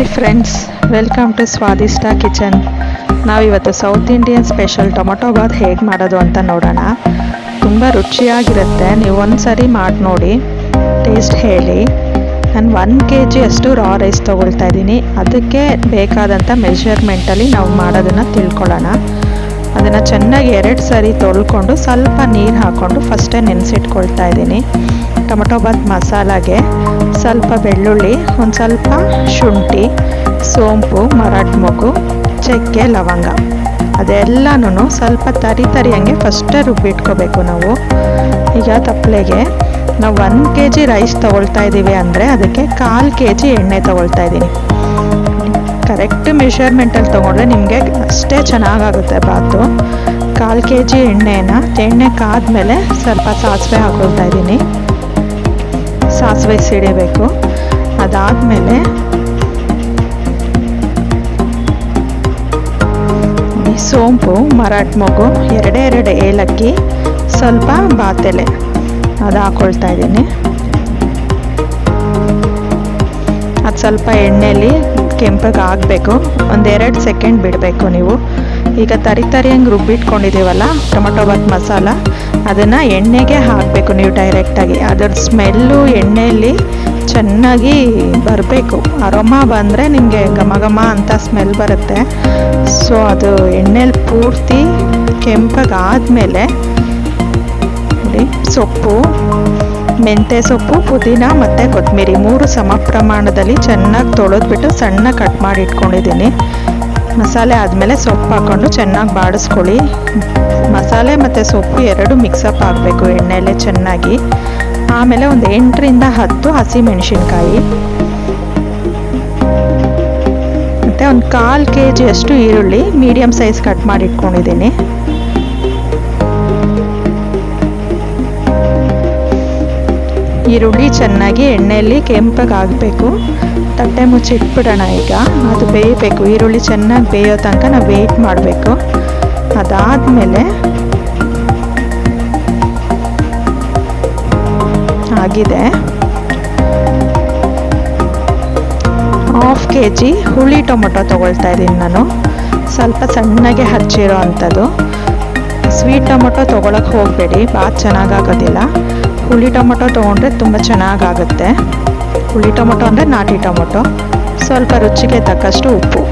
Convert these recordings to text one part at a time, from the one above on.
Hi friends, welcome to Swadishta kitchen. ನಾವಿವತ್ತು south Indian special tomato bath ಹೇಗೆ ಮಾಡೋದು ಅಂತ ನೋಡೋಣ. ತುಂಬ ರುಚಿಯಾಗಿರುತ್ತೆ. ನೀವು ಒಂದು ಸರಿ ಮಾಡಿ ನೋಡಿ, ಟೇಸ್ಟ್ ಹೇಳಿ. ನಾನು 1 kg ಅಷ್ಟು ರಾ ರೈಸ್ ತೊಗೊಳ್ತಾ ಇದ್ದೀನಿ. ಅದಕ್ಕೆ ಬೇಕಾದಂಥ ಮೆಷರ್ಮೆಂಟಲ್ಲಿ ನಾವು ಮಾಡೋದನ್ನು ತಿಳ್ಕೊಳ್ಳೋಣ. ಅದನ್ನು ಚೆನ್ನಾಗಿ 2 ಸರಿ ತೊಳ್ಕೊಂಡು ಸ್ವಲ್ಪ ನೀರು ಹಾಕ್ಕೊಂಡು ಫಸ್ಟೇ ನೆನೆಸಿಟ್ಕೊಳ್ತಾ ಇದ್ದೀನಿ. ಟೊಮೊಟೊ ಬಾತ್ ಮಸಾಲಾಗೆ ಸ್ವಲ್ಪ ಬೆಳ್ಳುಳ್ಳಿ, ಒಂದು ಸ್ವಲ್ಪ ಶುಂಠಿ, ಸೋಂಪು, ಮರಾಠ ಮೊಗ್ಗು, ಚಕ್ಕೆ, ಲವಂಗ ಅದೆಲ್ಲನೂ ಸ್ವಲ್ಪ ತರಿಯಂಗೆ ಫಸ್ಟೇ ರುಬ್ಬಿಟ್ಕೋಬೇಕು ನಾವು. ಈಗ ತಪ್ಪಲೆಗೆ ನಾವು 1 kg ರೈಸ್ ತೊಗೊಳ್ತಾ ಇದ್ದೀವಿ ಅಂದರೆ ಅದಕ್ಕೆ 1/4 kg ಎಣ್ಣೆ ತೊಗೊಳ್ತಾ ಇದ್ದೀನಿ. ಕರೆಕ್ಟ್ ಮೆಷರ್ಮೆಂಟಲ್ಲಿ ತೊಗೊಂಡ್ರೆ ನಿಮಗೆ ಅಷ್ಟೇ ಚೆನ್ನಾಗಾಗುತ್ತೆ ಬಾತು. 1/4 kg ಎಣ್ಣೆ ಕಾದ್ಮೇಲೆ ಸ್ವಲ್ಪ ಸಾಸಿವೆ ಹಾಕ್ಕೊಳ್ತಾ ಇದ್ದೀನಿ. ಸಾಸಿವೆ ಸಿಡಿಬೇಕು. ಅದಾದಮೇಲೆ ಸೋಂಪು, ಮರಾಠ ಮೊಗ್ಗು, 2 ಏಲಕ್ಕಿ, ಸ್ವಲ್ಪ ಬಾತೆಲೆ ಅದು ಹಾಕ್ಕೊಳ್ತಾ ಇದ್ದೀನಿ. ಅದು ಸ್ವಲ್ಪ ಎಣ್ಣೆಯಲ್ಲಿ ಕೆಂಪಗೆ ಆಗಬೇಕು. 1-2 ಸೆಕೆಂಡ್ ಬಿಡಬೇಕು ನೀವು. ಈಗ ತರಿಯಂಗೆ ರುಬ್ಬಿಟ್ಕೊಂಡಿದ್ದೀವಲ್ಲ ಟೊಮೊಟೊ ಬಾತ್ ಮಸಾಲ, ಅದನ್ನು ಎಣ್ಣೆಗೆ ಹಾಕಬೇಕು ನೀವು ಡೈರೆಕ್ಟಾಗಿ. ಅದರ ಸ್ಮೆಲ್ಲು ಎಣ್ಣೆಯಲ್ಲಿ ಚೆನ್ನಾಗಿ ಬರಬೇಕು. ಅರೋಮಾ ಬಂದರೆ ನಿಮಗೆ ಘಮ ಅಂತ ಸ್ಮೆಲ್ ಬರುತ್ತೆ. ಸೊ ಅದು ಎಣ್ಣೆಲಿ ಪೂರ್ತಿ ಕೆಂಪಗೆ ಆದಮೇಲೆ ನೋಡಿ, ಸೊಪ್ಪು, ಮೆಂತ್ಯ ಸೊಪ್ಪು, ಪುದೀನ ಮತ್ತು ಕೊತ್ತಂಬರಿ 3 ಸಮ ಪ್ರಮಾಣದಲ್ಲಿ ಚೆನ್ನಾಗಿ ತೊಳೆದ್ಬಿಟ್ಟು ಸಣ್ಣ ಕಟ್ ಮಾಡಿ ಇಟ್ಕೊಂಡಿದ್ದೀನಿ. ಮಸಾಲೆ ಆದಮೇಲೆ ಸೊಪ್ಪು ಹಾಕ್ಕೊಂಡು ಚೆನ್ನಾಗಿ ಬಾಡಿಸ್ಕೊಳ್ಳಿ. ಮಸಾಲೆ ಮತ್ತು ಸೊಪ್ಪು 2 ಮಿಕ್ಸಪ್ ಆಗಬೇಕು ಎಣ್ಣೆಯಲ್ಲೇ ಚೆನ್ನಾಗಿ. ಆಮೇಲೆ ಒಂದು 8ರಿಂದ 10 ಹಸಿಮೆಣಸಿನ್ಕಾಯಿ ಮತ್ತು ಒಂದು 1/4 kg ಅಷ್ಟು ಈರುಳ್ಳಿ ಮೀಡಿಯಮ್ ಸೈಜ್ ಕಟ್ ಮಾಡಿ ಇಟ್ಕೊಂಡಿದ್ದೀನಿ. ಈರುಳ್ಳಿ ಚೆನ್ನಾಗಿ ಎಣ್ಣೆಯಲ್ಲಿ ಕೆಂಪಗೆ ಆಗಬೇಕು. ತಟ್ಟೆ ಮುಚ್ಚಿ ಇಟ್ಬಿಡೋಣ. ಈಗ ಅದು ಬೇಯಬೇಕು. ಈರುಳ್ಳಿ ಚೆನ್ನಾಗಿ ಬೇಯೋ ತನಕ ನಾವು ವೆಯ್ಟ್ ಮಾಡಬೇಕು. ಅದಾದಮೇಲೆ ಆಗಿದೆ. 1/2 kg ಹುಳಿ ಟೊಮೊಟೊ ತೊಗೊಳ್ತಾ ಇದ್ದೀನಿ ನಾನು. ಸ್ವಲ್ಪ ಸಣ್ಣಗೆ ಹಚ್ಚಿರೋ ಅಂಥದ್ದು. ಸ್ವೀಟ್ ಟೊಮೊಟೊ ತೊಗೊಳಕ್ಕೆ ಹೋಗಬೇಡಿ, ಬಾತ್ ಚೆನ್ನಾಗಾಗೋದಿಲ್ಲ. ಹುಳಿ ಟೊಮೊಟೊ ತೊಗೊಂಡ್ರೆ ತುಂಬ ಚೆನ್ನಾಗಾಗುತ್ತೆ. ಹುಳಿ ಟೊಮೊಟೊ ಅಂದರೆ ನಾಟಿ ಟೊಮೊಟೊ. ಸ್ವಲ್ಪ ರುಚಿಗೆ ತಕ್ಕಷ್ಟು ಉಪ್ಪು.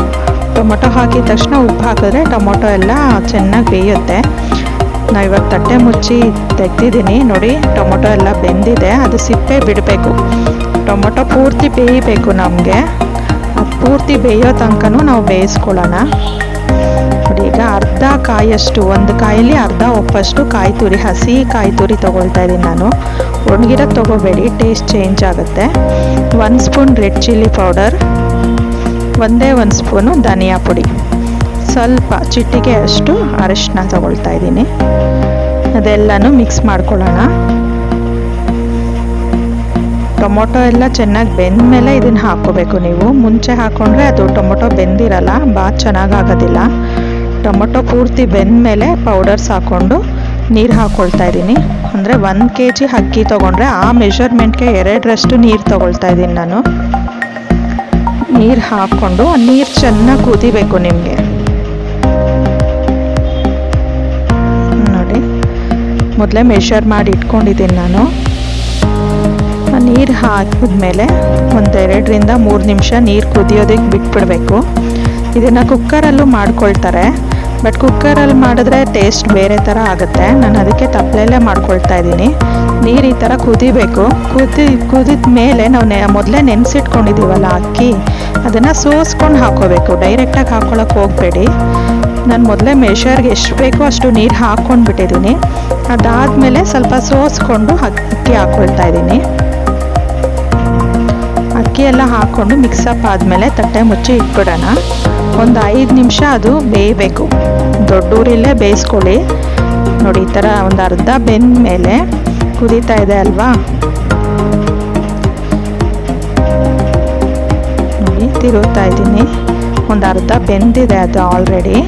ಟೊಮೊಟೊ ಹಾಕಿದ ತಕ್ಷಣ ಉಪ್ಪು ಹಾಕಿದ್ರೆ ಟೊಮೊಟೊ ಎಲ್ಲ ಚೆನ್ನಾಗಿ ಬೇಯುತ್ತೆ. ನಾವಿವಾಗ ತಟ್ಟೆ ಮುಚ್ಚಿ ತೆಗ್ದಿದ್ದೀನಿ. ನೋಡಿ, ಟೊಮೊಟೊ ಎಲ್ಲ ಬೆಂದಿದೆ. ಅದು ಸಿಪ್ಪೆ ಬಿಡಬೇಕು. ಟೊಮೊಟೊ ಪೂರ್ತಿ ಬೇಯಬೇಕು ನಮಗೆ. ಅದು ಪೂರ್ತಿ ಬೇಯೋ ತನಕನೂ ನಾವು ಬೇಯಿಸ್ಕೊಳ್ಳೋಣ. ನೋಡಿ, ಈಗ ಅರ್ಧ ಕಾಯಷ್ಟು, ಒಂದು ಕಾಯಲ್ಲಿ ಅರ್ಧ ಒಪ್ಪಷ್ಟು ಕಾಯಿ ತುರಿ, ಹಸಿ ಕಾಯಿ ತುರಿ ತೊಗೊಳ್ತಾ ಇದ್ದೀನಿ ನಾನು. ಒಣಗಿರೋದು ತೊಗೋಬೇಡಿ, ಟೇಸ್ಟ್ ಚೇಂಜ್ ಆಗುತ್ತೆ. 1 spoon red chilli powder, 1 spoon ಧನಿಯಾ ಪುಡಿ, ಸ್ವಲ್ಪ ಚಿಟಿಕೆ ಅಷ್ಟು ಅರಿಶಿನ ತೊಗೊಳ್ತಾ ಇದ್ದೀನಿ. ಅದೆಲ್ಲನೂ ಮಿಕ್ಸ್ ಮಾಡ್ಕೊಳ್ಳೋಣ. ಟೊಮೊಟೊ ಎಲ್ಲ ಚೆನ್ನಾಗಿ ಬೆಂದ ಮೇಲೆ ಇದನ್ನು ಹಾಕ್ಕೋಬೇಕು ನೀವು. ಮುಂಚೆ ಹಾಕ್ಕೊಂಡ್ರೆ ಅದು ಟೊಮೊಟೊ ಬೆಂದಿರಲ್ಲ, ಬಾತ್ ಚೆನ್ನಾಗಾಗೋದಿಲ್ಲ. ಟೊಮೊಟೊ ಪೂರ್ತಿ ಬೆಂದ ಮೇಲೆ ಪೌಡರ್ಸ್ ಹಾಕ್ಕೊಂಡು ನೀರು ಹಾಕ್ಕೊಳ್ತಾ ಇದ್ದೀನಿ. ಅಂದರೆ 1 kg ಅಕ್ಕಿ ತೊಗೊಂಡ್ರೆ ಆ ಮೆಷರ್ಮೆಂಟ್ಗೆ 2ರಷ್ಟು ನೀರು ತೊಗೊಳ್ತಾ ಇದ್ದೀನಿ ನಾನು. ನೀರು ಹಾಕ್ಕೊಂಡು ನೀರು ಚೆನ್ನಾಗಿ ಕುದಿಬೇಕು ನಿಮಗೆ. ನೋಡಿ, ಮೊದಲೇ ಮೆಷರ್ ಮಾಡಿ ಇಟ್ಕೊಂಡಿದ್ದೀನಿ ನಾನು. ನೀರು ಹಾಕಿದ್ಮೇಲೆ 1-2ರಿಂದ 3 ನಿಮಿಷ ನೀರು ಕುದಿಯೋದಕ್ಕೆ ಬಿಟ್ಬಿಡಬೇಕು. ಇದನ್ನು ಕುಕ್ಕರಲ್ಲೂ ಮಾಡ್ಕೊಳ್ತಾರೆ, ಬಟ್ ಕುಕ್ಕರಲ್ಲಿ ಮಾಡಿದ್ರೆ ಟೇಸ್ಟ್ ಬೇರೆ ಥರ ಆಗುತ್ತೆ. ನಾನು ಅದಕ್ಕೆ ತಪ್ಪಲೆಲ್ಲೇ ಮಾಡ್ಕೊಳ್ತಾ ಇದ್ದೀನಿ. ನೀರು ಈ ಥರ ಕುದಿಬೇಕು. ಕುದಿದ ಮೇಲೆ ನಾವು ಮೊದಲೇ ನೆನೆಸಿಟ್ಕೊಂಡಿದ್ದೀವಲ್ಲ ಅಕ್ಕಿ, ಅದನ್ನು ಸೋಸ್ಕೊಂಡು ಹಾಕ್ಕೋಬೇಕು. ಡೈರೆಕ್ಟಾಗಿ ಹಾಕ್ಕೊಳಕ್ಕೆ ಹೋಗಬೇಡಿ. ನಾನು ಮೊದಲೇ ಮೆಷರ್ಗೆ ಎಷ್ಟು ಬೇಕೋ ಅಷ್ಟು ನೀರು ಹಾಕ್ಕೊಂಡ್ಬಿಟ್ಟಿದ್ದೀನಿ. ಅದಾದಮೇಲೆ ಸ್ವಲ್ಪ ಸೋಸ್ಕೊಂಡು ಅಕ್ಕಿ ಹಾಕ್ಕೊಳ್ತಾ ಇದ್ದೀನಿ. ಅಕ್ಕಿ ಎಲ್ಲ ಹಾಕ್ಕೊಂಡು ಮಿಕ್ಸಪ್ ಆದಮೇಲೆ ತಟ್ಟೆ ಮುಚ್ಚಿ ಇಟ್ಬಿಡೋಣ. ಒಂದು 5 ನಿಮಿಷ ಅದು ಬೇಯಬೇಕು. ದೊಡ್ಡ ಉರಿಲೇ ಬೇಯಿಸ್ಕೊಳ್ಳಿ. ನೋಡಿ, ಈ ಥರ ಒಂದು ಅರ್ಧ ಬೆಂದ ಮೇಲೆ ಕುದೀತಾ ಇದೆ ಅಲ್ವಾ. ನೋಡಿ, ತಿರುಗ್ತಾ ಇದ್ದೀನಿ. ಒಂದು ಅರ್ಧ ಬೆಂದಿದೆ ಅದು ಆಲ್ರೆಡಿ.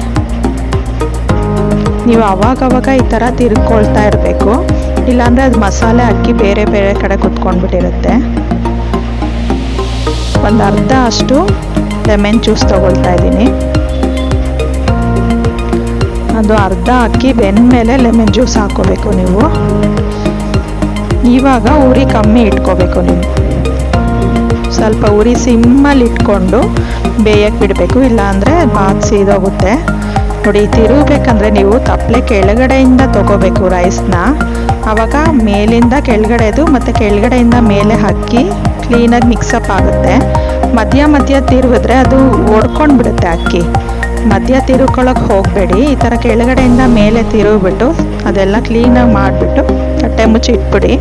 ನೀವು ಅವಾಗವಾಗ ಈ ಥರ ತಿರ್ಕೊಳ್ತಾ ಇರಬೇಕು. ಇಲ್ಲಾಂದರೆ ಅದು ಮಸಾಲೆ ಅಕ್ಕಿ ಬೇರೆ ಬೇರೆ ಕಡೆ ಕುತ್ಕೊಂಡ್ಬಿಟ್ಟಿರುತ್ತೆ. ಒಂದು ಅರ್ಧ ಅಷ್ಟು ಲೆಮನ್ ಜ್ಯೂಸ್ ತೊಗೊಳ್ತಾ ಇದ್ದೀನಿ. ಅದು ಅರ್ಧ ಅಕ್ಕಿ ಬೆಂದಮೇಲೆ ಲೆಮನ್ ಜ್ಯೂಸ್ ಹಾಕೋಬೇಕು ನೀವು. ಇವಾಗ ಉರಿ ಕಮ್ಮಿ ಇಟ್ಕೋಬೇಕು ನೀವು. ಸ್ವಲ್ಪ ಉರಿ ಸಿಮ್ಮಲ್ಲಿ ಇಟ್ಕೊಂಡು ಬೇಯಕ್ಕೆ ಬಿಡಬೇಕು, ಇಲ್ಲಾಂದರೆ ಬಾತ್ ಸೀದೋಗುತ್ತೆ. ನೋಡಿ, ತಿರುಗಬೇಕಂದ್ರೆ ನೀವು ತಪ್ಪಲೆ ಕೆಳಗಡೆಯಿಂದ ತೊಗೋಬೇಕು ರೈಸ್ನ. ಆವಾಗ ಮೇಲಿಂದ ಕೆಳಗಡೆದು ಮತ್ತು ಕೆಳಗಡೆಯಿಂದ ಮೇಲೆ ಹಾಕಿ ಕ್ಲೀನಾಗಿ ಮಿಕ್ಸಪ್ ಆಗುತ್ತೆ. ಮಧ್ಯ ತಿರುಗಿದ್ರೆ ಅದು ಒಡ್ಕೊಂಡು ಬಿಡುತ್ತೆ ಅಕ್ಕಿ. ಮಧ್ಯ ತಿರುಕೊಳ್ಳೋಕೆ ಹೋಗಬೇಡಿ. ಈ ಥರ ಕೆಳಗಡೆಯಿಂದ ಮೇಲೆ ತಿರುಗಿಬಿಟ್ಟು ಅದೆಲ್ಲ ಕ್ಲೀನಾಗಿ ಮಾಡಿಬಿಟ್ಟು ತಟ್ಟೆ ಮುಚ್ಚಿ ಇಟ್ಬಿಡಿ.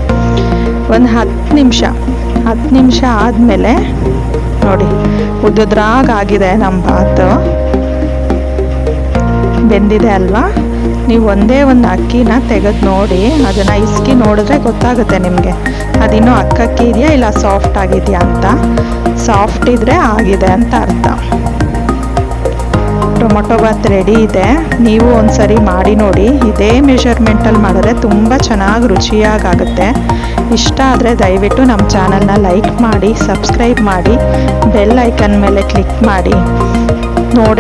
ಒಂದು 10 ನಿಮಿಷ ಆದಮೇಲೆ ನೋಡಿ ಉದ್ದುದ್ರಾಗಿದೆ ನಮ್ಮ ಬಾತು. ಬೆಂದಿದೆ ಅಲ್ವಾ? ನೀವು ಒಂದೇ ಒಂದು ಅಕ್ಕಿನ ತೆಗೆದು ನೋಡಿ, ಅದನ್ನು ಇಸ್ಕಿ ನೋಡಿದ್ರೆ ಗೊತ್ತಾಗುತ್ತೆ ನಿಮಗೆ ಅದಿನ್ನೂ ಅಕ್ಕಿ ಇದೆಯಾ ಇಲ್ಲ ಸಾಫ್ಟ್ ಆಗಿದೆಯಾ ಅಂತ. ಸಾಫ್ಟ್ ಇದ್ದರೆ ಆಗಿದೆ ಅಂತ ಅರ್ಥ. ಟೊಮೊಟೊ ಬಾತ್ ರೆಡಿ ಇದೆ. ನೀವು ಒಂದ್ಸರಿ ಮಾಡಿ ನೋಡಿ. ಇದೇ ಮೆಷರ್ಮೆಂಟಲ್ಲಿ ಮಾಡಿದ್ರೆ ತುಂಬ ಚೆನ್ನಾಗಿ ರುಚಿಯಾಗುತ್ತೆ. ಇಷ್ಟ ಆದರೆ ದಯವಿಟ್ಟು ನಮ್ಮ ಚಾನಲ್ನ ಲೈಕ್ ಮಾಡಿ, ಸಬ್ಸ್ಕ್ರೈಬ್ ಮಾಡಿ, ಬೆಲ್ ಐಕನ್ ಮೇಲೆ ಕ್ಲಿಕ್ ಮಾಡಿ ನೋಡಿ.